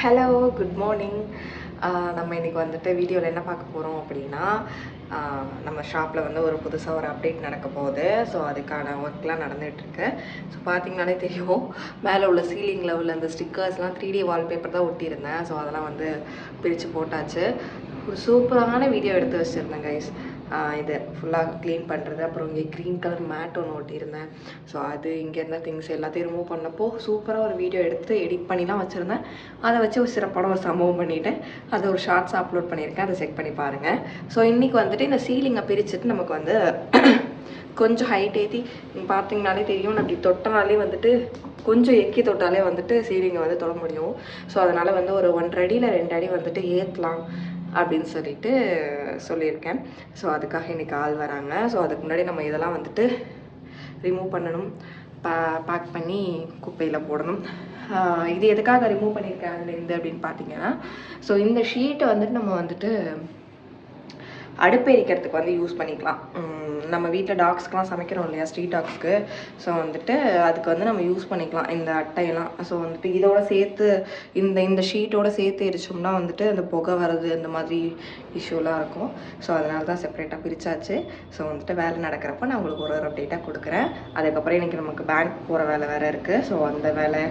Hello, good morning. நம்ம இன்றைக்கி வந்துட்டு வீடியோவில் என்ன பார்க்க போகிறோம் அப்படின்னா, நம்ம ஷாப்பில் வந்து ஒரு புதுசாக ஒரு அப்டேட் நடக்க போகுது. ஸோ அதுக்கான ஒர்க்லாம் நடந்துகிட்ருக்கு. ஸோ பார்த்தீங்கனாலே தெரியும், மேலே உள்ள சீலிங்கில் உள்ள அந்த ஸ்டிக்கர்ஸ்லாம் 3D வால்பேப்பர் தான் ஒட்டியிருந்தேன். ஸோ அதெல்லாம் வந்து பிரித்து போட்டாச்சு. ஒரு சூப்பரான வீடியோ எடுத்து வச்சுருந்தேன் கைஸ். இது ஃபுல்லாக க்ளீன் பண்ணுறது, அப்புறம் இங்கே க்ரீன் கலர் மேட் ஒன்று ஒட்டியிருந்தேன். ஸோ அது இங்கே இருந்த திங்ஸ் எல்லாத்தையும் ரிமூவ் பண்ணப்போ சூப்பராக ஒரு வீடியோ எடுத்து எடிட் பண்ணிலாம் வச்சுருந்தேன். அதை வச்சு ஒரு சிறப்பான ஒரு சம்பவம் பண்ணிவிட்டேன். அதை ஒரு ஷார்ட்ஸ் அப்லோட் பண்ணியிருக்கேன், அதை செக் பண்ணி பாருங்கள். ஸோ இன்றைக்கி வந்துட்டு இந்த சீலிங்கை பிரிச்சுட்டு நமக்கு வந்து கொஞ்சம் ஹைட் ஏற்றி நீங்கள் பார்த்தீங்கனாலே தெரியும், நான் இப்படி தொட்டனாலே வந்துட்டு கொஞ்சம் எக்கி தொட்டாலே வந்துட்டு சீலிங்கை வந்து தொட முடியும். ஸோ அதனால் வந்து ஒரு 1.5 அடி இல்லை 2 அடி வந்துட்டு ஏற்றலாம் அப்படின்னு சொல்லிட்டு சொல்லியிருக்கேன். ஸோ அதுக்காக இன்றைக்கி ஆள் வராங்க. ஸோ அதுக்கு முன்னாடி நம்ம இதெல்லாம் வந்துட்டு ரிமூவ் பண்ணணும், பேக் பண்ணி குப்பையில் போடணும். இது எதுக்காக ரிமூவ் பண்ணியிருக்கேன் அதுலேருந்து அப்படின்னு பார்த்தீங்கன்னா, ஸோ இந்த ஷீட்டை வந்துட்டு நம்ம வந்துட்டு அடுப்பு எரிக்கிறதுக்கு வந்து யூஸ் பண்ணிக்கலாம். நம்ம வீட்டில் டாக்ஸ்க்கெலாம் சமைக்கிறோம் இல்லையா, ஸ்ட்ரீட் டாக்ஸ்க்கு. ஸோ வந்துட்டு அதுக்கு வந்து நம்ம யூஸ் பண்ணிக்கலாம் இந்த அட்டையெல்லாம். ஸோ வந்துட்டு இதோட சேர்த்து இந்த ஷீட்டோட சேர்த்து எரிச்சோம்னா வந்துட்டு அந்த புகை வர்றது அந்த மாதிரி இஷ்யூலாம் இருக்கும். ஸோ அதனால தான் செப்பரேட்டாக பிரித்தாச்சு. ஸோ வந்துட்டு வேலை நடக்கிறப்ப நான் உங்களுக்கு ஒரு அப்டேட்டாக கொடுக்குறேன். அதுக்கப்புறம் இன்றைக்கி நமக்கு பேங்க் போகிற வேலை வேறு இருக்குது. ஸோ அந்த வேலை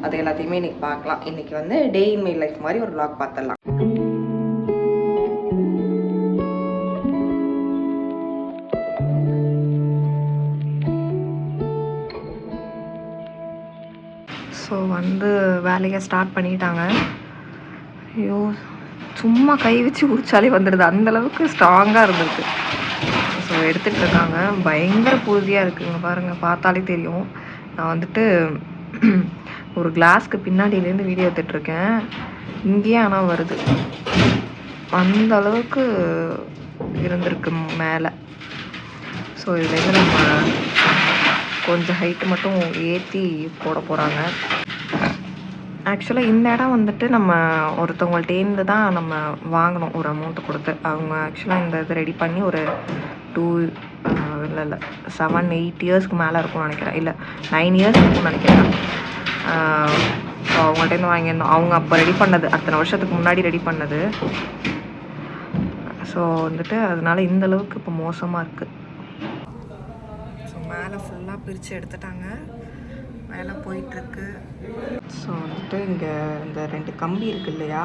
அது எல்லாத்தையுமே இன்றைக்கி பார்க்கலாம். இன்றைக்கி வந்து டே இன் மை லைஃப் மாதிரி ஒரு vlog பார்த்துடலாம். ஸோ வந்து வேலையை ஸ்டார்ட் பண்ணிட்டாங்க. ஐயோ, சும்மா கை வச்சு குடித்தாலே வந்துடுது, அந்தளவுக்கு ஸ்ட்ராங்காக இருந்திருக்கு. ஸோ எடுத்துகிட்டு இருக்காங்க. பயங்கர பூர்த்தியாக இருக்குங்க, பாருங்கள், பார்த்தாலே தெரியும். நான் வந்துட்டு ஒரு கிளாஸ்க்கு பின்னாடியிலேருந்து வீடியோ எடுத்துகிட்ருக்கேன். இங்கேயே ஆனால் வருது, அந்த அளவுக்கு இருந்திருக்கு மேலே. ஸோ இதுலேருந்து நம்ம கொஞ்சம் ஹைட்டு மட்டும் ஏற்றி போட போகிறாங்க. ஆக்சுவலாக இந்த இடம் வந்துட்டு நம்ம ஒருத்தவங்கள்ட்டேருந்து தான் நம்ம வாங்கினோம் ஒரு அமௌண்ட்டு கொடுத்து. அவங்க ஆக்சுவலாக இந்த இது ரெடி பண்ணி ஒரு 7-8 இயர்ஸ்க்கு மேலே இருக்கும்னு நினைக்கிறேன், இல்லை 9 இயர்ஸ் இருக்கும்னு நினைக்கிறேன். ஸோ அவங்கள்ட்டேருந்து வாங்கியிருந்தோம். அவங்க அப்போ ரெடி பண்ணது, அத்தனை வருஷத்துக்கு முன்னாடி ரெடி பண்ணது. ஸோ வந்துட்டு அதனால் இந்தளவுக்கு இப்போ மோசமாக இருக்குது. ஸோ மேலே ஃபுல்லாக பிரித்து எடுத்துட்டாங்க, மேலே போயிட்டுருக்கு. ஸோ வந்துட்டு இங்கே இந்த 2 கம்பி இருக்குது இல்லையா,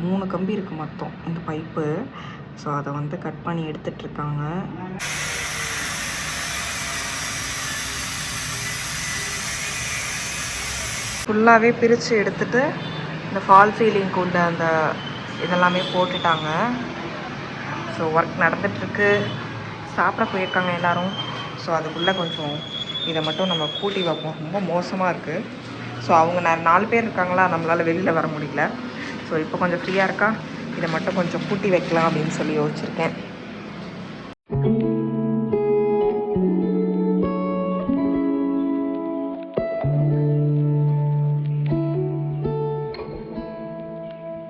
3 கம்பி இருக்குது மொத்தம் இந்த பைப்பு. ஸோ அதை வந்து கட் பண்ணி எடுத்துட்ருக்காங்க. ஃபுல்லாகவே பிரித்து எடுத்துகிட்டு இந்த ஃபால் சீலிங்க்கு உள்ள அந்த இதெல்லாமே போட்டுட்டாங்க. ஸோ ஒர்க் நடந்துகிட்ருக்கு. சாப்பிட போயிருக்காங்க எல்லோரும். ஸோ அதுக்குள்ளே கொஞ்சம் இதை மட்டும் நம்ம கூட்டி வைப்போம், ரொம்ப மோசமாக இருக்குது. ஸோ அவங்க 4 பேர் இருக்காங்களா, நம்மளால் வெளியில் வர முடியல. ஸோ இப்போ கொஞ்சம் ஃப்ரீயாக இருக்கா, இதை மட்டும் கொஞ்சம் கூட்டி வைக்கலாம் அப்படின்னு சொல்லி யோசிச்சிருக்கேன்.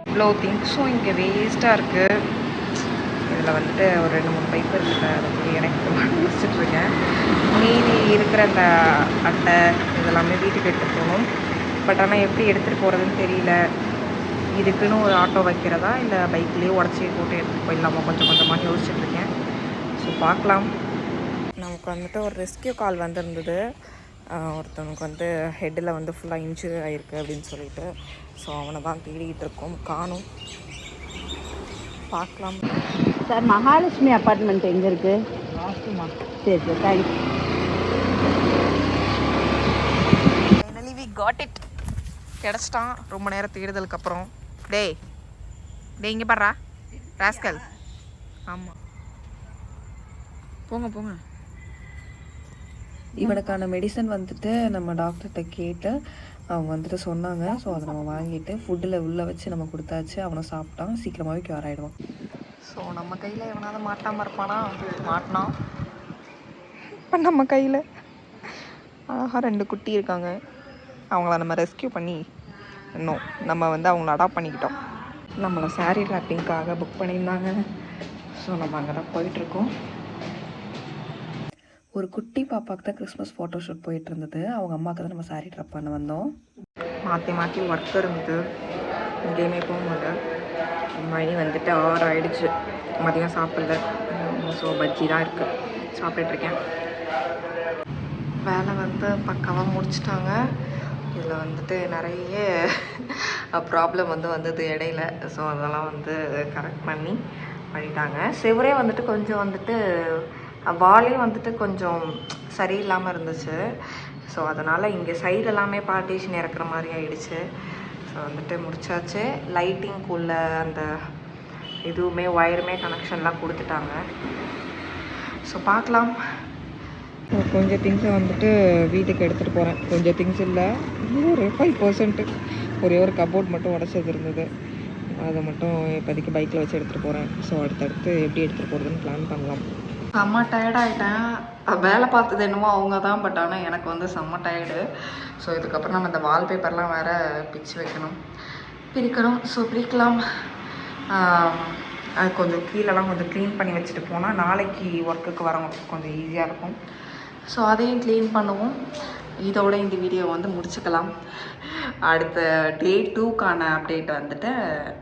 இவ்வளோ திங்ஸும் இங்கே வேஸ்ட்டாக இருக்குது. இதில் வந்துட்டு ஒரு 2-3 பைப்பு இருக்குது, அதை போய் எனக்கு யோசிச்சுட்ருக்கேன். மீதி இருக்கிற அந்த அட்டை இதெல்லாமே வீட்டுக்கு எடுத்துகிட்டு போகணும். பட் ஆனால் எப்படி எடுத்துகிட்டு போகிறதுன்னு தெரியல. இதுக்குன்னு ஒரு ஆட்டோ வைக்கிறதா, இல்லை பைக்லேயே உடச்சி போட்டு எடுத்துகிட்டு போயிடலாமா, கொஞ்சம் கொஞ்சமாக யோசிச்சுட்ருக்கேன். ஸோ பார்க்கலாம். நமக்கு வந்துட்டு ஒரு ரெஸ்கியூ கால் வந்திருந்தது. ஒருத்தவனுக்கு வந்து ஹெட்டில் வந்து ஃபுல்லாக இன்ஜுரி ஆகிருக்கு அப்படின்னு சொல்லிட்டு. ஸோ அவனை தான் தேடிக்கிட்டு இருக்கோம், காணும். பார்க்கலாம். சார், மகாலட்சுமி அப்பார்ட்மெண்ட் எங்கே இருக்குது? சரி சரி, thanks. Finally we got it. கிடச்சிட்டான் ரொம்ப நேரம் தேடுதலுக்கு அப்புறம். டேய் இங்கே பாடுறா ராஸ்கல். ஆமாம், போங்க போங்க. இவனுக்கான மெடிசன் வந்துட்டு நம்ம டாக்டர்கிட்ட கேட்டு அவங்க வந்துட்டு சொன்னாங்க. ஸோ அதை நம்ம வாங்கிட்டு ஃபுட்டில் உள்ளே வச்சு நம்ம கொடுத்தாச்சு. அவனை சாப்பிட்டான், சீக்கிரமாகவே க்யூர் ஆகிடுவான். ஸோ நம்ம கையில் எவனாவது மாட்டாமல் இருப்பானா, மாட்டினான். இப்போ நம்ம கையில் அழகாக 2 குட்டி இருக்காங்க. அவங்கள நம்ம ரெஸ்கியூ பண்ணி இன்னும் நம்ம வந்து அவங்கள அடாப்ட் பண்ணிக்கிட்டோம். நம்மளை சாரீ ராப்பிங்காக புக் பண்ணியிருந்தாங்க. ஸோ நம்ம அங்கே தான் போயிட்டுருக்கோம். ஒரு குட்டி பாப்பாவுக்கு தான் கிறிஸ்மஸ் ஃபோட்டோ ஷூட் போயிட்டு இருந்தது. அவங்க அம்மாவுக்கு தான் நம்ம சாரீ ட்ராப் பண்ண வந்தோம். மாற்றி மாற்றி ஒர்க் இருந்தது. எங்கேயுமே போக மாட்டேன். மணி வந்துட்டு 6 ஆயிடுச்சு. மதியம் சாப்பிடல. ஸோ பஜ்ஜி தான் இருக்குது, சாப்பிட்டுட்ருக்கேன். வேலை வந்து பக்காவாக முடிச்சிட்டாங்க. இதில் வந்துட்டு நிறைய ப்ராப்ளம் வந்தது இடையில. ஸோ அதெல்லாம் வந்து கரெக்ட் பண்ணிட்டாங்க. செவரே வந்துட்டு கொஞ்சம் வந்துட்டு வாலே வந்துட்டு கொஞ்சம் சரியில்லாமல் இருந்துச்சு. ஸோ அதனால் இங்கே சைடு எல்லாமே பார்ட்டிஷன் இறக்குற மாதிரி ஆயிடுச்சு. ஸோ வந்துட்டு முடிச்சாச்சு. லைட்டிங்குள்ள அந்த இதுவுமே ஒயருமே கனெக்ஷன்லாம் கொடுத்துட்டாங்க. ஸோ பார்க்கலாம். கொஞ்சம் திங்ஸை வந்துட்டு வீட்டுக்கு எடுத்துகிட்டு போகிறேன். கொஞ்சம் திங்ஸ் இல்லை, ஒரு 5%. ஒரே ஒரு கபோர்ட் மட்டும் உடச்சது இருந்தது. அதை மட்டும் இப்போதைக்கு பைக்கில் வச்சு எடுத்துகிட்டு போகிறேன். ஸோ அடுத்தடுத்து எப்படி எடுத்துகிட்டு போகிறதுன்னு பிளான் பண்ணலாம். செம்ம டயர்டாகிட்டேன். வேலை பார்த்தது என்னமோ அவங்க தான், பட் ஆனால் எனக்கு வந்து செம்ம டயர்டு. ஸோ இதுக்கப்புறம் நம்ம இந்த வால்பேப்பர்லாம் வேறு பிரிக்கணும். ஸோ பிரிக்கலாம். அது கொஞ்சம் கீழெல்லாம் கொஞ்சம் க்ளீன் பண்ணி வச்சுட்டு போனால் நாளைக்கு ஒர்க்குக்கு வரவங்களுக்கு கொஞ்சம் ஈஸியாக இருக்கும். ஸோ அதையும் க்ளீன் பண்ணுவோம். இதோட இந்த வீடியோ வந்து முடிச்சுக்கலாம். அடுத்த டே 2க்கான அப்டேட் வந்துட்டு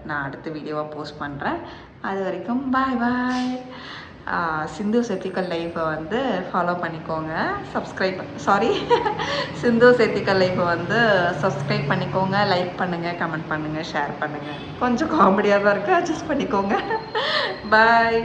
நான் அடுத்த வீடியோவாக போஸ்ட் பண்ணுறேன். அது வரைக்கும் பாய். சிந்து செத்திக்கல் லைஃப்பை வந்து ஃபாலோ பண்ணிக்கோங்க. சிந்து செத்திக்கல் லைஃப்பை வந்து சப்ஸ்கிரைப் பண்ணிக்கோங்க, லைக் பண்ணுங்கள், கமெண்ட் பண்ணுங்கள், ஷேர் பண்ணுங்கள். கொஞ்சம் காமெடியாக தான் இருக்குது, அட்ஜஸ்ட் பண்ணிக்கோங்க. பாய்.